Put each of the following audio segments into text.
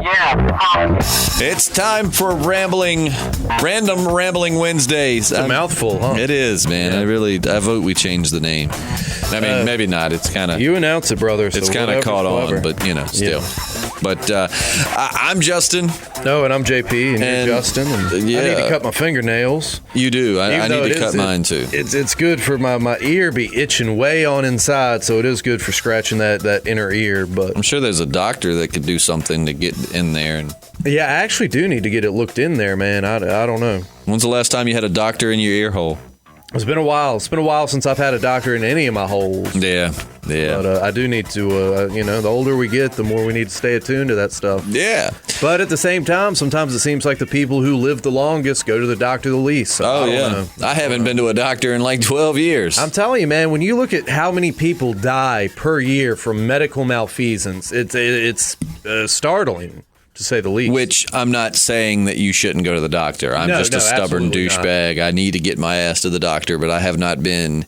Yeah. It's time for Random Rambling Wednesdays. It's a mouthful, huh? It is, man. I vote we change the name. I mean, maybe not. It's kind of... You announce it, brother. So it's kind of caught on, but, still. Yeah. But I'm Justin. No, and I'm JP, and you're Justin. And I need to cut my fingernails. You do. I need to cut mine, too. It's good for my ear be itching way on inside, so it is good for scratching that inner ear. But I'm sure there's a doctor that could do something to get in there. Yeah, I actually do need to get it looked in there, man. I don't know. When's the last time you had a doctor in your ear hole? It's been a while. It's been a while since I've had a doctor in any of my holes. Yeah. But I do need to, the older we get, the more we need to stay attuned to that stuff. Yeah. But at the same time, sometimes it seems like the people who live the longest go to the doctor the least. So I haven't been to a doctor in like 12 years. I'm telling you, man, when you look at how many people die per year from medical malfeasance, it's startling, to say the least. Which I'm not saying that you shouldn't go to the doctor. I'm just a stubborn douchebag. I need to get my ass to the doctor, but I have not been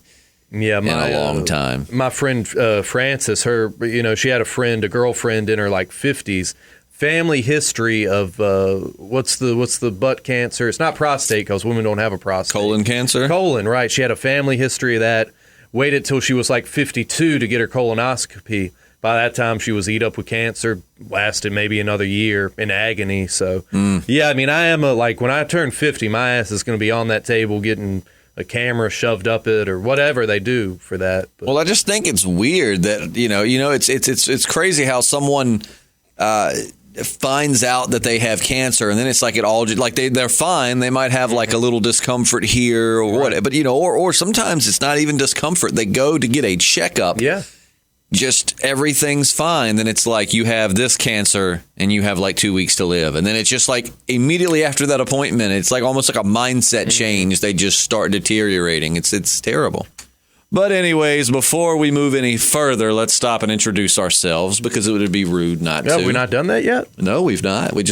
in a long time. My friend Frances, she had a girlfriend in her like 50s. Family history of what's the butt cancer? It's not prostate because women don't have a prostate. Colon cancer? Colon, right. She had a family history of that. Waited till she was like 52 to get her colonoscopy. By that time, she was eat up with cancer, lasted maybe another year in agony. So, yeah, I mean, I am when I turn 50, my ass is going to be on that table getting a camera shoved up it or whatever they do for that. But. Well, I just think it's weird that, it's crazy how someone finds out that they have cancer and then it's like they're fine. They might have like a little discomfort here or whatever, but, or sometimes it's not even discomfort. They go to get a checkup. Yeah. Just everything's fine. Then it's like you have this cancer and you have like 2 weeks to live. And then it's just like immediately after that appointment, it's like almost like a mindset change. They just start deteriorating. It's terrible. But anyways, before we move any further, let's stop and introduce ourselves because it would be rude not to. Have we not done that yet? No, we've not. We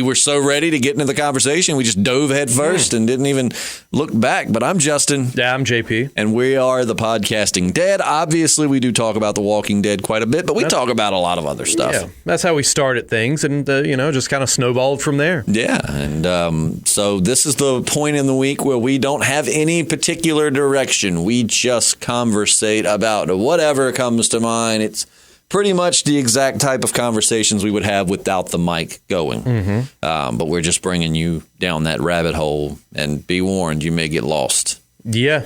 were so ready to get into the conversation, we just dove head first and didn't even look back. But I'm Justin. Yeah, I'm JP. And we are the Podcasting Dead. Obviously, we do talk about The Walking Dead quite a bit, but we talk about a lot of other stuff. Yeah, that's how we started things and, just kind of snowballed from there. Yeah, and so this is the point in the week where we don't have any particular direction. We just conversate about whatever comes to mind. It's pretty much the exact type of conversations we would have without the mic going. But we're just bringing you down that rabbit hole, and be warned, you may get lost. Yeah,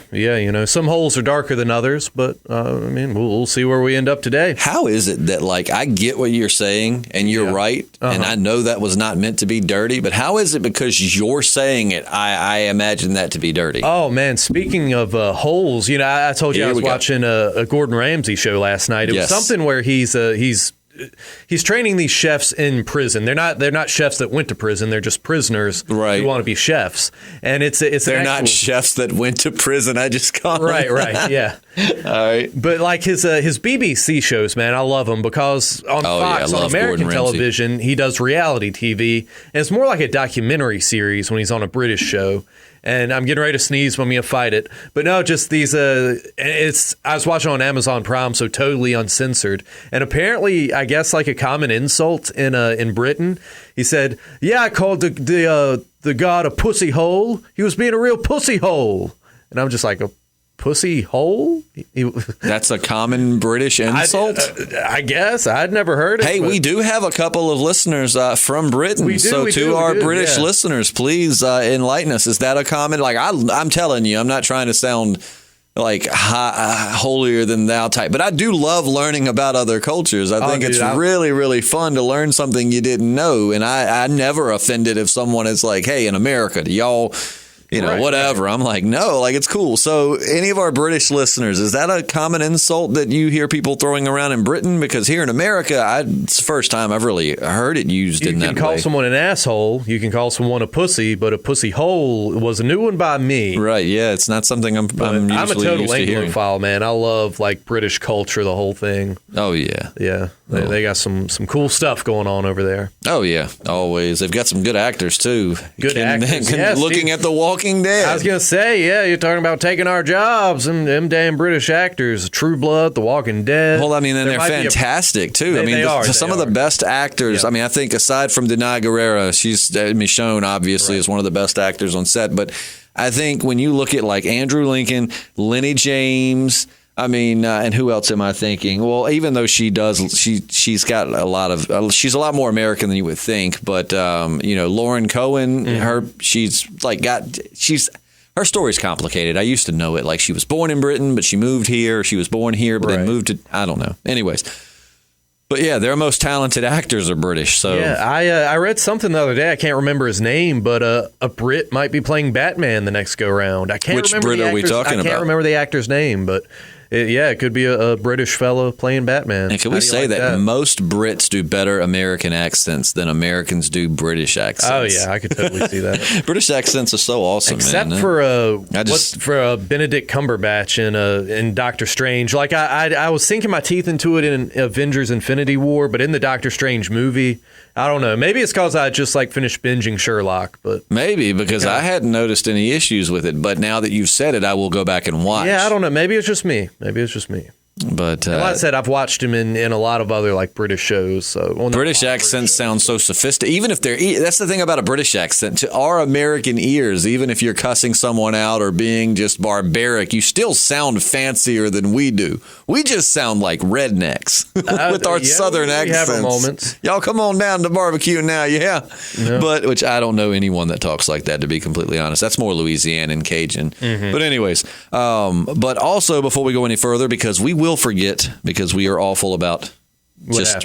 some holes are darker than others, but we'll see where we end up today. How is it that, I get what you're saying, and you're right, and I know that was not meant to be dirty, but how is it because you're saying it, I imagine that to be dirty? Oh, man, speaking of holes, I told you I was watching a Gordon Ramsay show last night. It was something where he's training these chefs in prison. They're not chefs that went to prison. They're just prisoners who want to be chefs. And they're not chefs that went to prison. I just call them. Right. Yeah. All right. But like his BBC shows, man, I love them because on Fox, on American television, he does reality TV. And it's more like a documentary series when he's on a British show. And I'm getting ready to sneeze, but I'm going to fight it. But no, just these, I was watching on Amazon Prime, so totally uncensored. And apparently, I guess like a common insult in Britain, he said, yeah, I called the god a pussy hole. He was being a real pussy hole. And I'm just like, a pussy hole? That's a common British insult? I guess. I'd never heard it. Hey, we do have a couple of listeners from Britain. To our British listeners, please enlighten us. Is that a common? I'm telling you, I'm not trying to sound like holier than thou type, but I do love learning about other cultures. I think it's really, really fun to learn something you didn't know. And I never offended if someone is like, hey, in America, do y'all... whatever. I'm like, no, it's cool. So any of our British listeners, is that a common insult that you hear people throwing around in Britain? Because here in America, it's the first time I've really heard it used in that way. You can call someone an asshole. You can call someone a pussy, but a pussy hole was a new one by me. Right. Yeah. It's not something I'm usually a total used to hearing. Anglophile, man. I love British culture, the whole thing. Oh, yeah. Yeah. They got some cool stuff going on over there. Oh yeah, always. They've got some good actors too. Good actors. Yes, looking at The Walking Dead. I was gonna say, yeah, you're talking about taking our jobs, and them damn British actors, True Blood, The Walking Dead. Well, I mean, and they're fantastic too. Some of the best actors. Yeah. I mean, I think aside from Denai Guerrera, she's Michonne obviously is one of the best actors on set, but I think when you look at like Andrew Lincoln, Lenny James. I mean, and who else am I thinking? Well, even though she's got a lot of, she's a lot more American than you would think. But Lauren Cohen, her story's complicated. I used to know it. Like she was born in Britain, but she moved here. She was born here, but then moved to, I don't know. Anyways. But yeah, their most talented actors are British. So yeah, I read something the other day. I can't remember his name, but a Brit might be playing Batman the next go round. Which Brit are we talking about? I can't remember the actor's name, but it could be a British fellow playing Batman. And can we say that most Brits do better American accents than Americans do British accents? Oh yeah, I could totally see that. British accents are so awesome, except man. for Benedict Cumberbatch in Doctor Strange. Like I was sinking my teeth into it in Avengers: Infinity War, but in the Doctor Strange movie, I don't know. Maybe it's because I just finished binging Sherlock, but maybe because I hadn't noticed any issues with it. But now that you've said it, I will go back and watch. Yeah, I don't know. Maybe it's just me. But like I said, I've watched him in a lot of other British shows. So British accents sound so sophisticated. Even if that's the thing about a British accent. To our American ears, even if you're cussing someone out or being just barbaric, you still sound fancier than we do. We just sound like rednecks with our Southern accents. We have our moments. Y'all come on down to barbecue now, yeah. But which I don't know anyone that talks like that, to be completely honest. That's more Louisiana and Cajun. Mm-hmm. But anyways, but also before we go any further, because we will forget, because we are awful about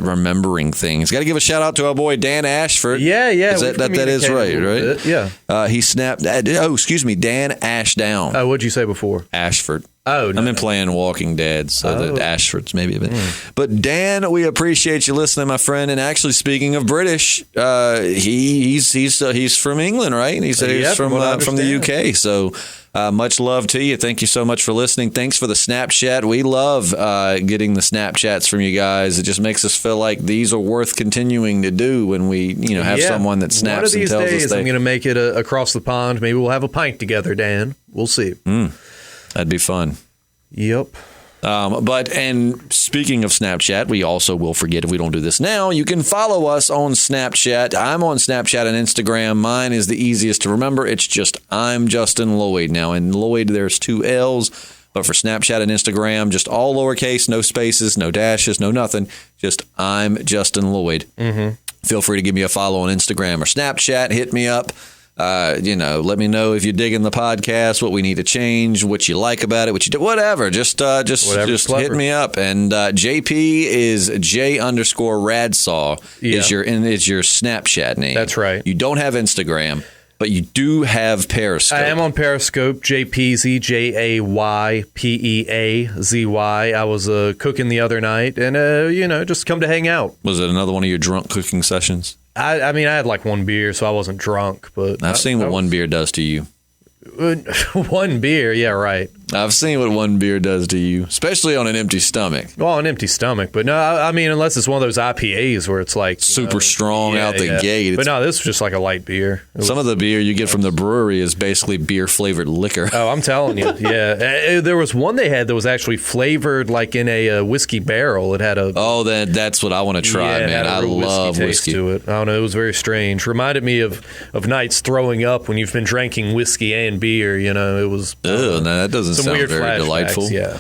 remembering things. Got to give a shout out to our boy Dan Ashford. Yeah. That is right? Yeah. He snapped. Dan Ashdown. Oh, what'd you say before? Ashford. Oh, no. I've been playing Walking Dead, so the Ashfords maybe a bit. But Dan, we appreciate you listening, my friend. And actually, speaking of British, he's from England, right? He's from the UK. So much love to you. Thank you so much for listening. Thanks for the Snapchat. We love getting the Snapchats from you guys. It just makes us feel like these are worth continuing to do when we have someone that snaps and tells us. One of these days, I'm going to make it across the pond. Maybe we'll have a pint together, Dan. We'll see. That'd be fun. Yep. And speaking of Snapchat, we also will forget if we don't do this now. You can follow us on Snapchat. I'm on Snapchat and Instagram. Mine is the easiest to remember. It's just I'm Justin Lloyd. Now, in Lloyd, there's 2 L's. But for Snapchat and Instagram, just all lowercase, no spaces, no dashes, no nothing. Just I'm Justin Lloyd. Mm-hmm. Feel free to give me a follow on Instagram or Snapchat. Hit me up. Let me know if you're digging the podcast, what we need to change, what you like about it, what you do, whatever. Just hit me up. And JP is J_Radsaw is your Snapchat name. That's right. You don't have Instagram, but you do have Periscope. I am on Periscope. Japeapzy, Jaypeazy. I was cooking the other night, and just come to hang out. Was it another one of your drunk cooking sessions? I mean, I had 1 beer, so I wasn't drunk. But I've seen what 1 beer does to you. 1 beer, yeah, right. I've seen what 1 beer does to you, especially on an empty stomach. Well, an empty stomach, but no, I mean, unless it's one of those IPAs where it's super strong out the gate. But no, this was just a light beer. Some of the beer you get from the brewery is basically beer-flavored liquor. Oh, I'm telling you, yeah. There was one they had that was actually flavored in a whiskey barrel. It had a... Oh, that's what I want to try, man. I love whiskey. To it. I don't know, it was very strange. Reminded me of nights throwing up when you've been drinking whiskey and beer, it was... Oh, no, that doesn't sound very delightful. Yeah.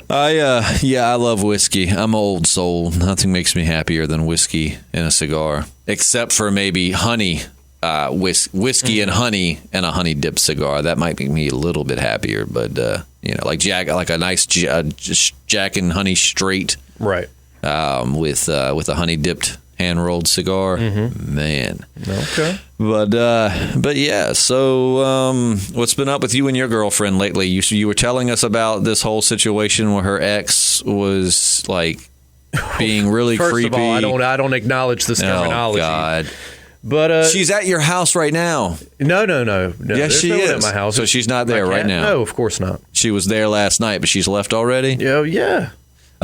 I love whiskey. I'm an old soul. Nothing makes me happier than whiskey and a cigar, except for maybe honey, whiskey and honey and a honey dip cigar. That might make me a little bit happier, but like a nice Jack and Honey straight, right? With a honey dipped hand rolled cigar, man. Okay. But yeah. So what's been up with you and your girlfriend lately? You were telling us about this whole situation where her ex was being really creepy. First of all, I don't acknowledge this terminology. Oh God. But she's at your house right now. No. Yes, she is. At my house. So she's not there right now. No, of course not. She was there last night, but she's left already. Yeah.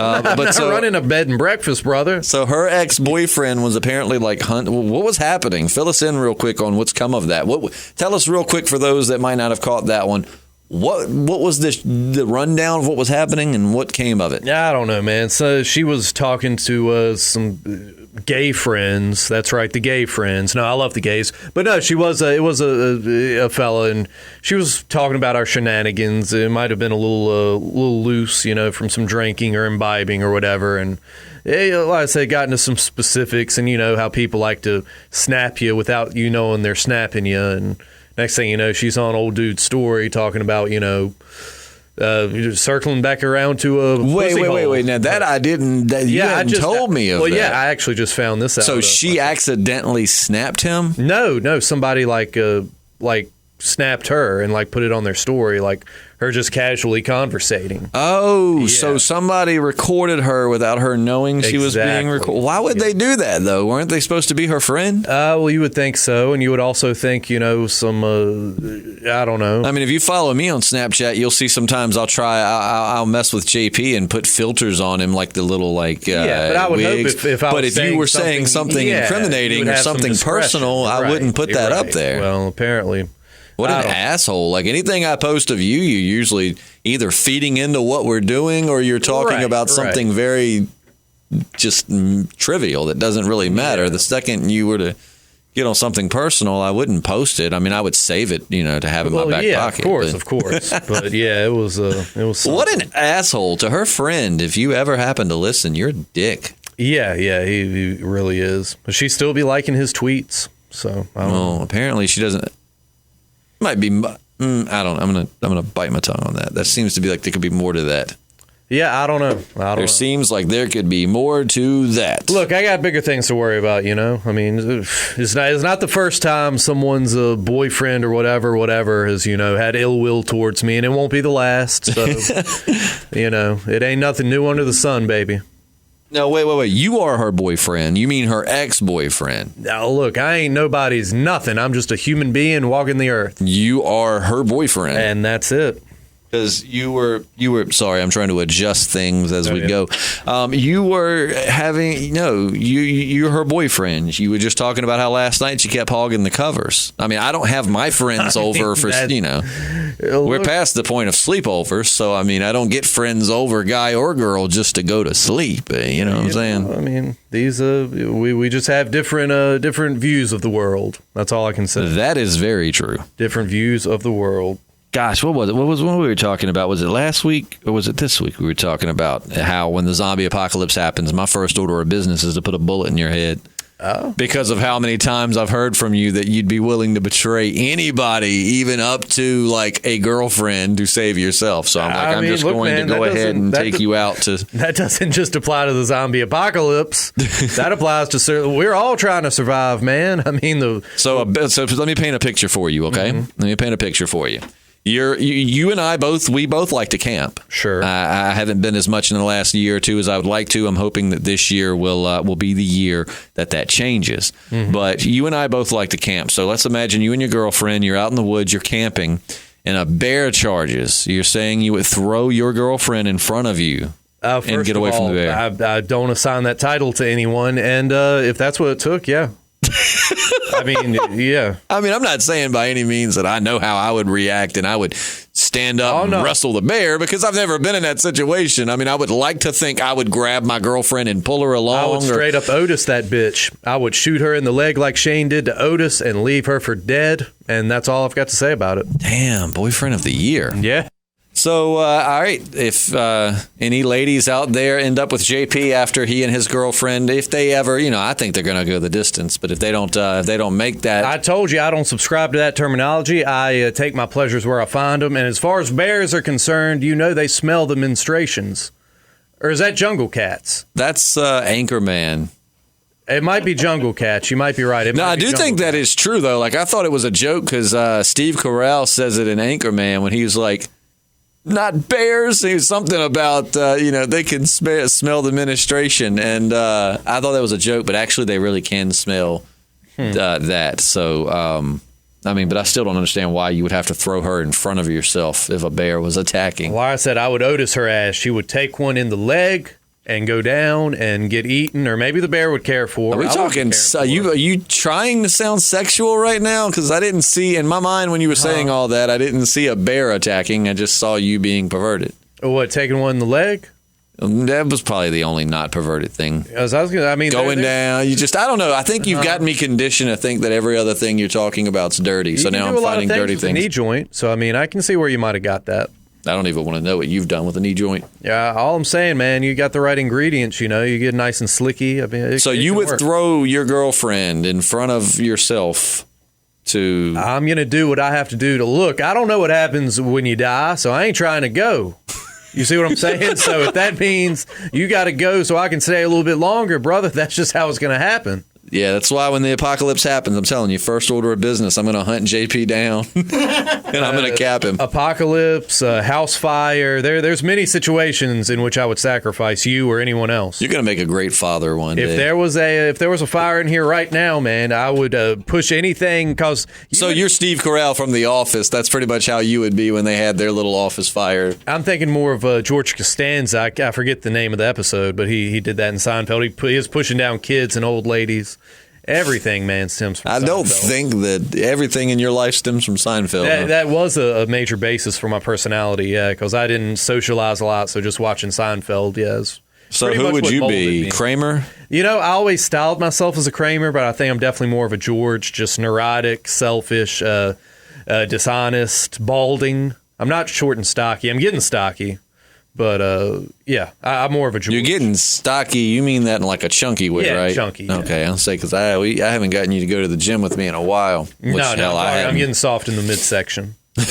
But so running a bed and breakfast, brother. So her ex-boyfriend was apparently like what was happening? Fill us in real quick on what's come of that. Tell us real quick for those that might not have caught that one. What was the rundown of what was happening and what came of it? Yeah, I don't know, man. So she was talking to some gay friends. That's right, the gay friends. No, I love the gays, but no, it was a fella, and she was talking about our shenanigans. It might have been a little loose, from some drinking or imbibing or whatever, and like I said, got into some specifics, and how people like to snap you without you knowing they're snapping you, and next thing you know, she's on old dude's story talking about, circling back around to a wait. Now that I didn't, you hadn't told me of that. Well, yeah, I actually just found this out. So she accidentally snapped him? No, somebody like snapped her and like put it on their story, like her just casually conversating. Oh, yeah. So somebody recorded her without her knowing she was being recorded. Why would they do that, though? Weren't they supposed to be her friend? Well, you would think so, and you would also think, some, I don't know. I mean, if you follow me on Snapchat, you'll see sometimes I'll mess with JP and put filters on him, like the little, but I would wigs. Hope if I was you were saying something incriminating or something personal, I wouldn't put that up there. Well, apparently. What an asshole. Like anything I post of you're usually either feeding into what we're doing or you're talking about something very just trivial that doesn't really matter. Yeah. The second you were to get on something personal, I wouldn't post it. I mean, I would save it, to have in my back pocket. Of course. But yeah, it was something. What an asshole to her friend. If you ever happen to listen, you're a dick. Yeah, he really is. But she still be liking his tweets. So I don't know. Apparently she doesn't. Might be. I don't know. I'm gonna bite my tongue on that. That seems to be like there could be more to that. Yeah, I don't know. There seems like there could be more to that. Look, I got bigger things to worry about. I mean, it's not the first time someone's boyfriend or whatever has had ill will towards me, and it won't be the last. So it ain't nothing new under the sun, baby. No, wait. You are her boyfriend. You mean her ex-boyfriend. Now, look, I ain't nobody's nothing. I'm just a human being walking the earth. You are her boyfriend. And that's it. Because you were sorry, I'm trying to adjust things as we go. You were having you're her boyfriend. You were just talking about how last night she kept hogging the covers. I mean, I don't have my friends over for we're past the point of sleepovers, so I mean, I don't get friends over, guy or girl, just to go to sleep. You know what I'm saying? I mean, these we just have different views of the world. That's all I can say. That is very true. Different views of the world. Gosh, what was it? What was one we were talking about? Was it last week or was it this week? We were talking about how when the zombie apocalypse happens, my first order of business is to put a bullet in your head. Oh. Because of how many times I've heard from you that you'd be willing to betray anybody, even up to like a girlfriend, to save yourself. So I'm just going to go ahead and take you out to. That doesn't just apply to the zombie apocalypse. That applies to we're all trying to survive, man. I mean So let me paint a picture for you, okay? Mm-hmm. Let me paint a picture for you. You and I both like to camp. Sure. I haven't been as much in the last year or two as I would like to. I'm hoping that this year will be the year that changes. Mm-hmm. But you and I both like to camp. So let's imagine you and your girlfriend, you're out in the woods, you're camping, and a bear charges. You're saying you would throw your girlfriend in front of you and get away from the bear. I don't assign that title to anyone, and if that's what it took, yeah. I mean, yeah. I mean, I'm not saying by any means that I know how I would react and I would stand up and wrestle the bear, because I've never been in that situation. I mean, I would like to think I would grab my girlfriend and pull her along. I would straight up Otis that bitch. I would shoot her in the leg like Shane did to Otis and leave her for dead. And that's all I've got to say about it. Damn, boyfriend of the year. Yeah. So, all right, if any ladies out there end up with JP after he and his girlfriend, if they ever, I think they're going to go the distance. But if they don't make that. I told you I don't subscribe to that terminology. I take my pleasures where I find them. And as far as bears are concerned, they smell the menstruations. Or is that jungle cats? That's Anchorman. It might be jungle cats. You might be right. I do think that is true, though. Like, I thought it was a joke because Steve Carell says it in Anchorman when he was like, not bears. He was something about, they can smell the menstruation. And I thought that was a joke, but actually they really can smell that. So, but I still don't understand why you would have to throw her in front of yourself if a bear was attacking. Well, I said I would Otis her ass. She would take one in the leg, and go down and get eaten, or maybe the bear would care for. Are we talking? Are you trying to sound sexual right now? Because I didn't see in my mind when you were saying all that. I didn't see a bear attacking. I just saw you being perverted. What, taking one in the leg? That was probably the only not perverted thing. Going down. I don't know. I think you've got me conditioned to think that every other thing you're talking about is dirty. So now I'm finding dirty things. Knee joint. So I can see where you might have got that. I don't even want to know what you've done with a knee joint. Yeah, all I'm saying, man, you got the right ingredients. You get nice and slicky. So you would throw your girlfriend in front of yourself to. I'm gonna do what I have to do to look. I don't know what happens when you die, so I ain't trying to go. You see what I'm saying? So if that means you got to go so I can stay a little bit longer, brother, that's just how it's going to happen. Yeah, that's why when the apocalypse happens, I'm telling you, first order of business, I'm going to hunt JP down and I'm going to cap him. Apocalypse, house fire. There's many situations in which I would sacrifice you or anyone else. You're going to make a great father one day. If there was a fire in here right now, man, I would push anything because. You're Steve Carell from The Office. That's pretty much how you would be when they had their little office fire. I'm thinking more of George Costanza. I forget the name of the episode, but he did that in Seinfeld. He was pushing down kids and old ladies. Everything, man, stems from Seinfeld. I don't think that everything in your life stems from Seinfeld. That was a major basis for my personality, yeah, because I didn't socialize a lot, so just watching Seinfeld, yes. So who would you be? Kramer? I always styled myself as a Kramer, but I think I'm definitely more of a George, just neurotic, selfish, dishonest, balding. I'm not short and stocky. I'm getting stocky. But, yeah, I'm more of a George. You're getting stocky. You mean that in like a chunky way, right? Yeah, chunky. Yeah. Okay, I'll say because I haven't gotten you to go to the gym with me in a while. I'm getting soft in the midsection. Yeah.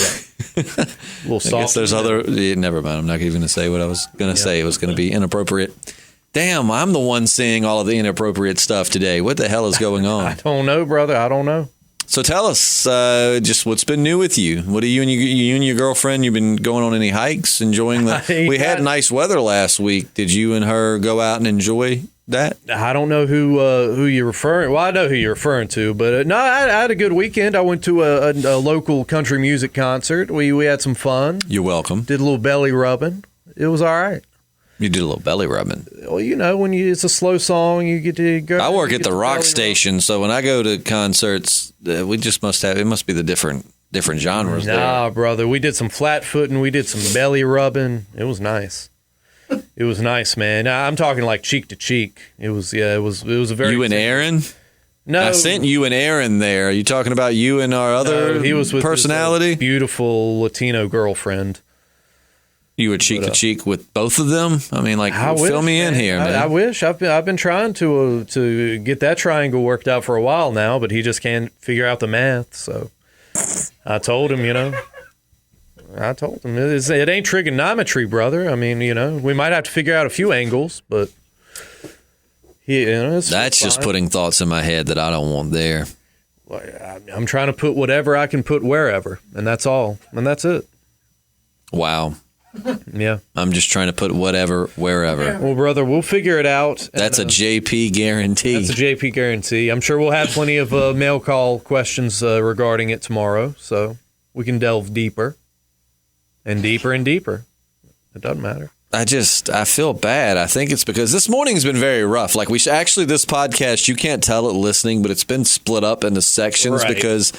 A little soft. I guess there's other. Yeah, never mind. I'm not even going to say what I was going to say. It was going to be inappropriate. Damn, I'm the one saying all of the inappropriate stuff today. What the hell is going on? I don't know, brother. I don't know. So tell us just what's been new with you. What are you and your girlfriend? You've been going on any hikes, enjoying the? We had nice weather last week. Did you and her go out and enjoy that? I don't know who you're referring. Well, I know who you're referring to, but no, I had a good weekend. I went to a local country music concert. We had some fun. You're welcome. Did a little belly rubbing. It was all right. You did a little belly rubbing. Well, when it's a slow song, you get to go. I work at the rock station, so when I go to concerts, we just it must be the different genres. Nah, brother, we did some flat footing, we did some belly rubbing. It was nice. It was nice, man. I'm talking like cheek to cheek. It was a very. You and Aaron? No, I sent you and Aaron there. Are you talking about you and our other he was with personality? His, beautiful Latino girlfriend. You were cheek to cheek with both of them? I mean, fill me in here, man. I wish. I've been trying to get that triangle worked out for a while now, but he just can't figure out the math. So I told him, it ain't trigonometry, brother. I mean, we might have to figure out a few angles, but that's just putting thoughts in my head that I don't want there. I'm trying to put whatever I can put wherever, and that's all, and that's it. Wow. Yeah. I'm just trying to put whatever, wherever. Well, brother, we'll figure it out. That's a JP guarantee. That's a JP guarantee. I'm sure we'll have plenty of mail call questions regarding it tomorrow, so we can delve deeper and deeper and deeper. It doesn't matter. I feel bad. I think it's because this morning's been very rough. Like this podcast, you can't tell it listening, but it's been split up into sections because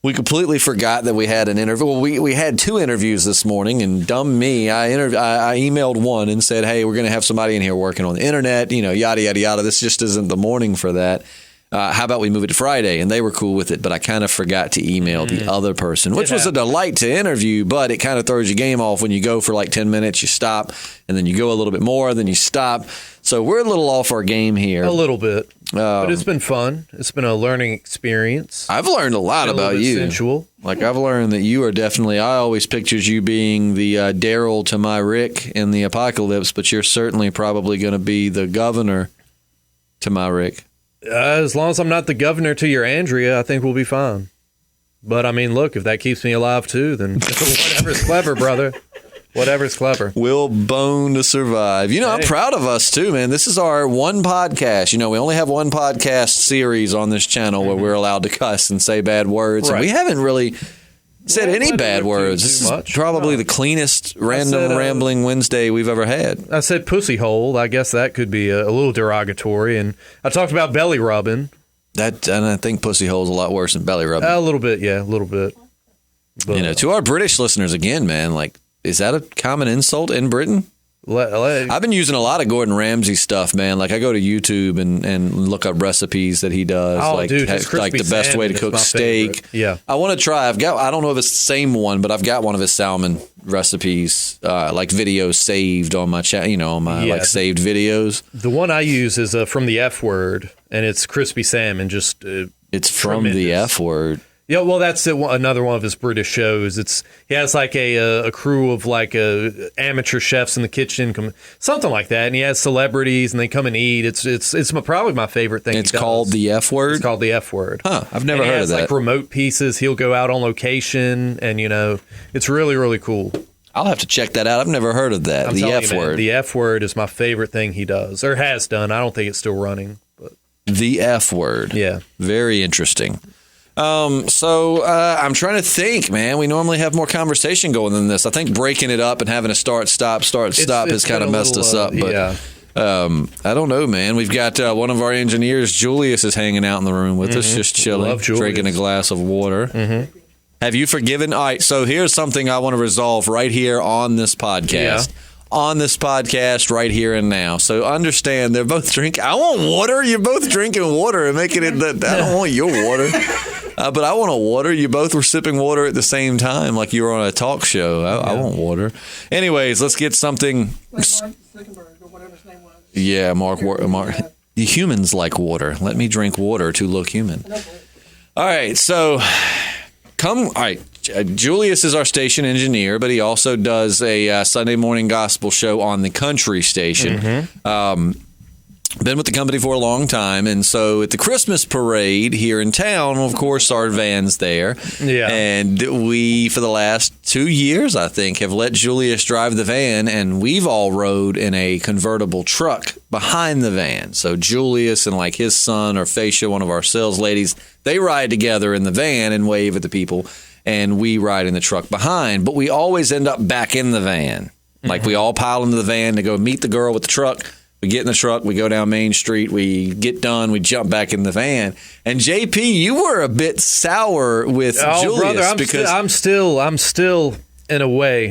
we completely forgot that we had an interview. Well, we had two interviews this morning, and dumb me, I emailed one and said, hey, we're going to have somebody in here working on the internet, yada, yada, yada. This just isn't the morning for that. How about we move it to Friday? And they were cool with it, but I kind of forgot to email the other person, which was a delight to interview, but it kind of throws your game off when you go for like 10 minutes, you stop, and then you go a little bit more, then you stop. So we're a little off our game here. A little bit. But it's been fun. It's been a learning experience. I've learned a lot about you. Sensual. Like I've learned that you are definitely, I always pictured you being the Daryl to my Rick in the apocalypse, but you're certainly probably going to be the governor to my Rick. As long as I'm not the governor to your Andrea, I think we'll be fine. But I mean, look, if that keeps me alive too, then whatever's clever, brother. Whatever's clever. We'll bone to survive. I'm proud of us too, man. This is our one podcast. We only have one podcast series on this channel where we're allowed to cuss and say bad words. Right. And we haven't really said any bad words. This is probably the cleanest rambling Wednesday we've ever had. I said pussy hole. I guess that could be a little derogatory. And I talked about belly rubbing. And I think pussy hole is a lot worse than belly rubbing. A little bit, yeah, a little bit. But, to our British listeners again, man, like, is that a common insult in Britain? I've been using a lot of Gordon Ramsay stuff, man. Like I go to YouTube and look up recipes that he does, like the best way to cook steak. Favorite. Yeah, I want to try. I don't know if it's the same one, but I've got one of his salmon recipes, like videos saved on my channel. On my saved videos. The one I use is from the F Word, and it's crispy salmon. Just it's from the F Word. Yeah, well, that's another one of his British shows. He has like a crew of like amateur chefs in the kitchen, something like that, and he has celebrities, and they come and eat. It's probably my favorite thing. It's called the F Word. It's called the F Word. Huh? I've never heard of that. Like remote pieces. He'll go out on location, and it's really really cool. I'll have to check that out. I've never heard of that. The F Word. The F Word is my favorite thing he does or has done. I don't think it's still running, but the F Word. Yeah, very interesting. So I'm trying to think, man. We normally have more conversation going than this. I think breaking it up and having a start, stop has kind of messed us up. But I don't know, man. We've got one of our engineers, Julius, is hanging out in the room with us, just chilling, drinking a glass of water. Mm-hmm. Have you forgiven? All right, so here's something I want to resolve right here on this podcast. Yeah. On this podcast right here and now. So understand they're both drinking. I want water. You're both drinking water and making it that I don't want your water. But I want a water. You both were sipping water at the same time like you were on a talk show. I want water. Anyways, let's get something. Yeah, Mark. The humans like water. Let me drink water to look human. All right, so all right. Julius is our station engineer, but he also does a Sunday morning gospel show on the country station. Mm-hmm. Been with the company for a long time, and so at the Christmas parade here in town, of course, our van's there. Yeah. And we, for the last 2 years, I think, have let Julius drive the van, and we've all rode in a convertible truck behind the van. So Julius and like his son or Facia, one of our sales ladies, they ride together in the van and wave at the people, and we ride in the truck behind. But we always end up back in the van. Like we all pile into the van to go meet the girl with the truck. We get in the truck, we go down Main Street, we get done, we jump back in the van. And JP, you were a bit sour with Julius, brother, because I'm still in a way.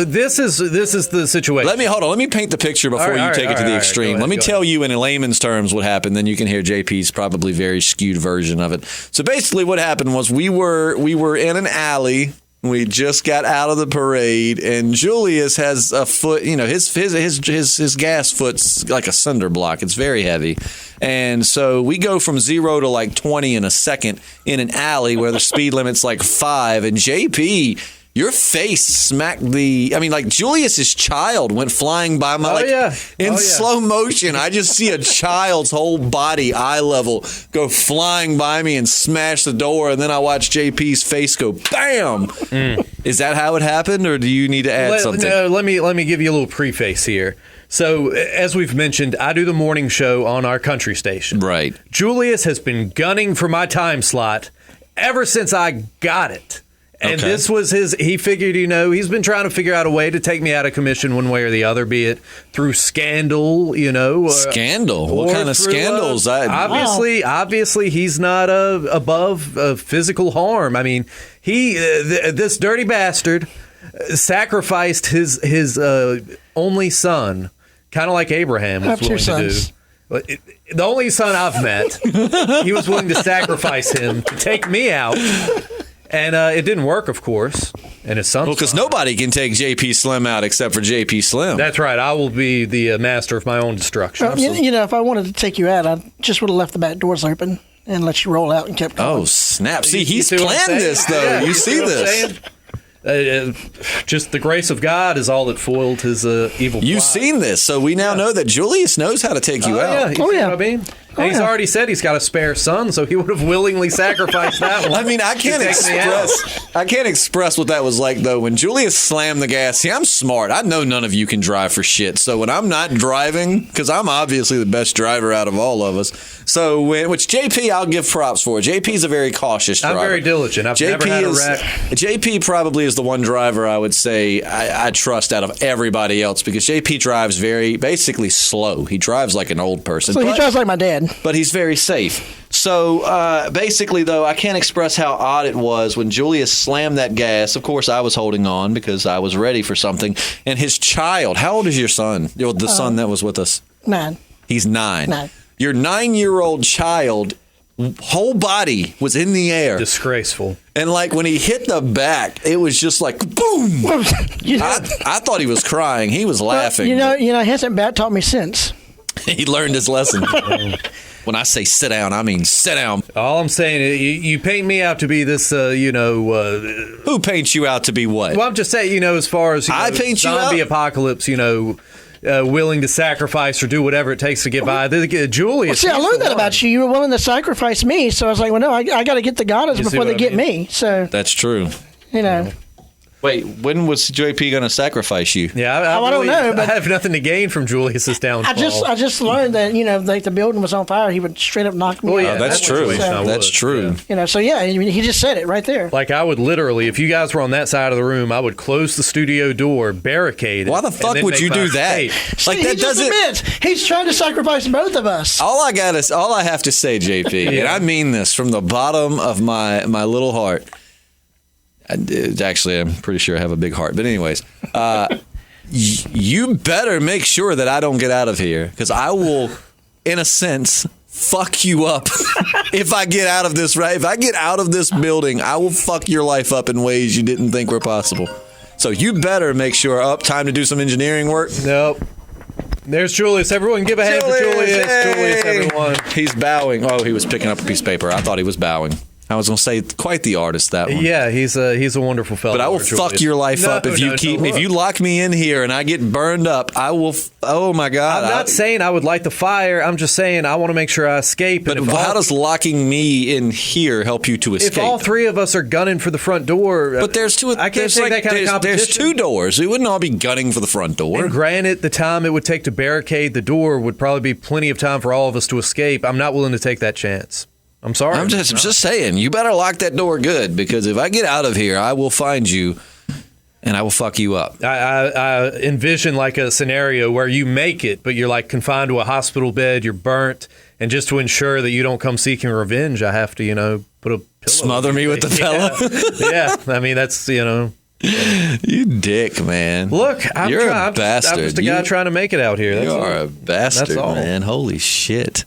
This is the situation. Let me paint the picture before you take it to the extreme. Let me tell you in layman's terms what happened. Then you can hear JP's probably very skewed version of it. So basically, what happened was we were in an alley. We just got out of the parade, and Julius has a foot. His gas foot's like a cinder block. It's very heavy, and so we go from 0 to like 20 in a second in an alley where the speed limit's like 5. And JP, your face smacked Julius's child went flying by in slow motion. I just see a child's whole body, eye level, go flying by me and smash the door, and then I watch JP's face go bam. Is that how it happened, or do you need to add something? No, let me give you a little preface here. So, as we've mentioned, I do the morning show on our country station. Right. Julius has been gunning for my time slot ever since I got it. And this was he figured, he's been trying to figure out a way to take me out of commission one way or the other, be it through scandal, Scandal? What kind of scandals? Obviously, he's not above physical harm. I mean, this dirty bastard sacrificed his only son, kind of like Abraham was willing to do. The only son I've met, he was willing to sacrifice him to take me out. And it didn't work, of course. And his son. Well, because nobody can take jpslim out except for jpslim. That's right. I will be the master of my own destruction. If I wanted to take you out, I just would have left the back doors open and let you roll out and kept going. Oh, snap. See, he's planned this, though. Yeah, you see this. Just the grace of God is all that foiled his evil plot. You've seen this, so we now know that Julius knows how to take you out. Yeah, what I mean? And he's already said he's got a spare son, so he would have willingly sacrificed that one. I mean, I can't express what that was like, though. When Julius slammed the gas, see, I'm smart. I know none of you can drive for shit. So when I'm not driving, because I'm obviously the best driver out of all of us, which JP, I'll give props for. JP's a very cautious driver. I'm very diligent. I've never had a wreck. JP probably is the one driver I would say I trust out of everybody else, because JP drives very, basically slow. He drives like an old person. So he drives like my dad. But he's very safe. So basically, though, I can't express how odd it was when Julius slammed that gas. Of course, I was holding on because I was ready for something. And his child, how old is your son? The son that was with us? 9. He's 9. 9. Your 9-year-old child, whole body was in the air. Disgraceful. And like when he hit the back, it was just like boom. I thought he was crying. He was laughing. He hasn't bat taught me since. He learned his lesson. When I say sit down, I mean sit down. All I'm saying is you paint me out to be this, Who paints you out to be what? Well, I'm just saying, as far as I paint zombie you out? Apocalypse, willing to sacrifice or do whatever it takes to get by. Julius. I learned that about you. You were willing to sacrifice me, so I was like, well, no, I got to get the goddess before they get me. So that's true. Wait, when was JP going to sacrifice you? Yeah, I don't know. But I have nothing to gain from Julius's downfall. I just learned that like the building was on fire, he would straight up knock me out. Yeah, that's true. That's true. Yeah. He just said it right there. Like I would literally, if you guys were on that side of the room, I would close the studio door, barricade it. Why the fuck would you do that? Like that doesn't. He's trying to sacrifice both of us. All I have to say, JP, and I mean this from the bottom of my little heart. Actually, I'm pretty sure I have a big heart. But anyways, you better make sure that I don't get out of here, because I will, in a sense, fuck you up if I get out of this. Right? If I get out of this building, I will fuck your life up in ways you didn't think were possible. So you better make sure. Time to do some engineering work. Nope. There's Julius. Everyone give a hand for Julius. Hey. Julius, everyone. He's bowing. Oh, he was picking up a piece of paper. I thought he was bowing. I was going to say, quite the artist, that one. Yeah, he's a wonderful fellow. But I will fuck your life up if you lock me in here and I get burned up. I will. Oh my God! I'm not saying I would light the fire. I'm just saying I want to make sure I escape. But how does locking me in here help you to escape? If all three of us are gunning for the front door, but there's two. I can't take that kind of competition. There's 2 doors. We wouldn't all be gunning for the front door. And granted, the time it would take to barricade the door would probably be plenty of time for all of us to escape. I'm not willing to take that chance. I'm sorry. I'm just saying, you better lock that door good, because if I get out of here, I will find you and I will fuck you up. I envision like a scenario where you make it, but you're like confined to a hospital bed, you're burnt, and just to ensure that you don't come seeking revenge, I have to, put a pillow. Smother me with the pillow? Yeah. I mean, that's, You dick, man. Look, you're a bastard. I'm just a guy trying to make it out here. You are a bastard, man. Holy shit.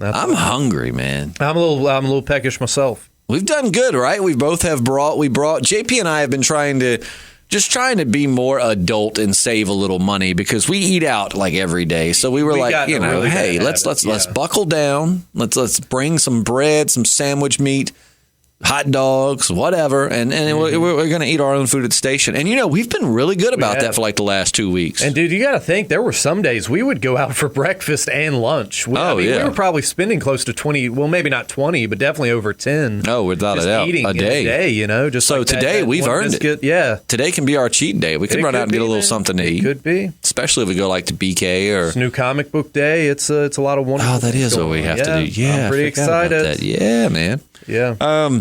I'm hungry, man. I'm a little peckish myself. We've done good, right? We both have brought JP and I have been trying to be more adult and save a little money, because we eat out like every day. So we were really hey, let's buckle down. Let's bring some bread, some sandwich meat, hot dogs, whatever, and we're going to eat our own food at the station. And, we've been really good about that for like the last 2 weeks. And, dude, you got to think, there were some days we would go out for breakfast and lunch. We were probably spending close to 20, well, maybe not 20, but definitely over 10. Oh, without a doubt. Eating a day. Just so like today, we've earned biscuit. it. Yeah. Today can be our cheat day. We can run out and get a little something to eat. Could be. Especially if we go like to BK or... It's new comic book day. It's a lot of wonderful. Oh, that is what we have to do. Yeah. I'm pretty excited. Yeah, man. Yeah.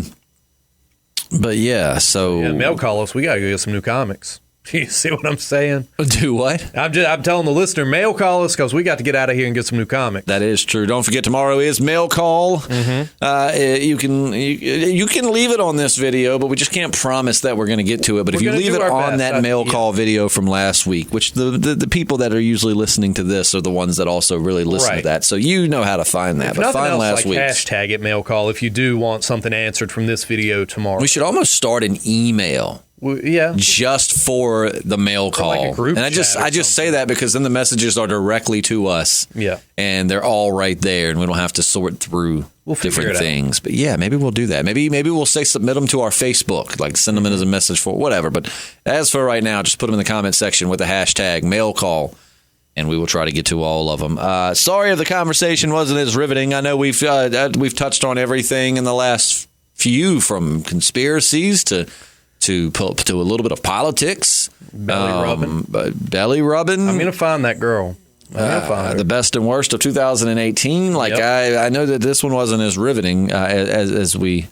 But yeah, so mail call us. We gotta go get some new comics. You see what I'm saying? Do what? I'm telling the listener, mail call us, because we got to get out of here and get some new comics. That is true. Don't forget, tomorrow is mail call. Mm-hmm. You can leave it on this video, but we just can't promise that we're going to get to it. But if you leave it on that mail call video from last week, which the people that are usually listening to this are the ones that also really listen to that, so you know how to find that. But find last week. Hashtag it mail call if you do want something answered from this video tomorrow. We should almost start an email. Yeah, just for the mail call, like a group and I just say that because then the messages are directly to us. Yeah, and they're all right there, and we don't have to sort through different things. But yeah, maybe we'll do that. Maybe we'll say submit them to our Facebook, like send them in as a message for whatever. But as for right now, just put them in the comment section with the hashtag mail call, and we will try to get to all of them. Sorry if the conversation wasn't as riveting. I know we've touched on everything in the last few, from conspiracies to a little bit of politics. Belly rubbing. I'm gonna find that girl. The best and worst of 2018. I know that this one wasn't as riveting as we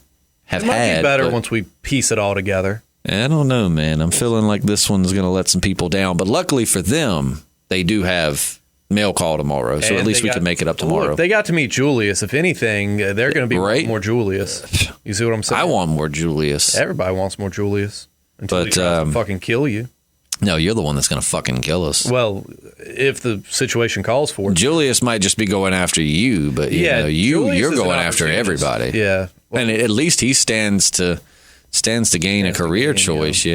have had. It might be better once we piece it all together. I don't know, man. I'm feeling like this one's going to let some people down. But luckily for them, they do have mail call tomorrow, so at least we can make it up tomorrow. Look, they got to meet Julius. If anything, they're going to be more Julius. You see what I'm saying? I want more Julius. Everybody wants more Julius until he tries to fucking kill you. No, you're the one that's going to fucking kill us. Well, if the situation calls for it. Julius might just be going after you, but you're going after everybody. Yeah. Well, and at least he stands to gain a career choice,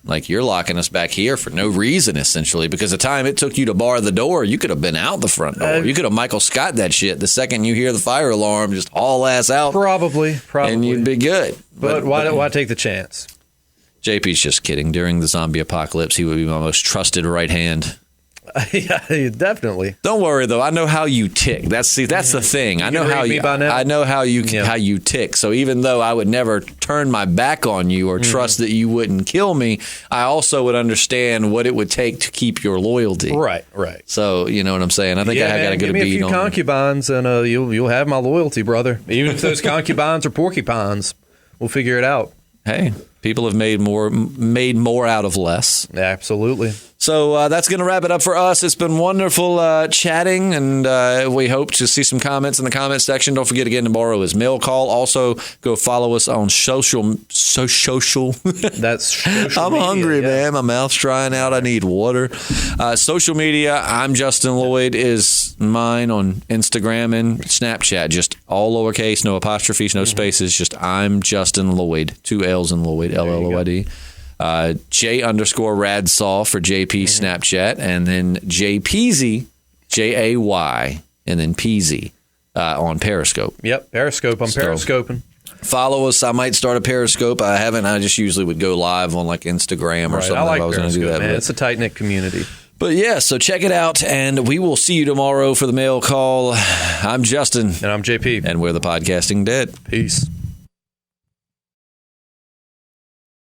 Like, you're locking us back here for no reason, essentially, because the time it took you to bar the door, you could have been out the front door. You could have Michael Scott that shit the second you hear the fire alarm, just haul ass out. Probably. And you'd be good. But why take the chance? JP's just kidding. During the zombie apocalypse, he would be my most trusted right hand. Yeah, definitely. Don't worry though. I know how you tick. That's the thing. I know how you tick. So even though I would never turn my back on you or trust that you wouldn't kill me, I also would understand what it would take to keep your loyalty. Right. So you know what I'm saying. I think I got to get a beat on. Give me a few concubines, and you'll have my loyalty, brother. Even if those concubines are porcupines, we'll figure it out. Hey, people have made more out of less. Absolutely. So that's going to wrap it up for us. It's been wonderful chatting, and we hope to see some comments in the comment section. Don't forget again, tomorrow is mail call. Also, go follow us on social. That's social I'm media, hungry, man. My mouth's drying out. I need water. Social media. I'm Justin Lloyd is mine on Instagram and Snapchat. Just all lowercase, no apostrophes, no spaces. Just I'm Justin Lloyd. 2 L's in Lloyd. LLOID. J_Radsaw for JP Snapchat, and then Japeapzy, JAY, and then Peasy on Periscope. Yep, Periscope. I'm Periscoping. Follow us. I might start a Periscope. I haven't. I just usually would go live on like Instagram or something. I like I was Periscope, do that, man. It's a tight-knit community. But yeah, so check it out, and we will see you tomorrow for the mail call. I'm Justin. And I'm JP. And we're the Podcasting Dead. Peace.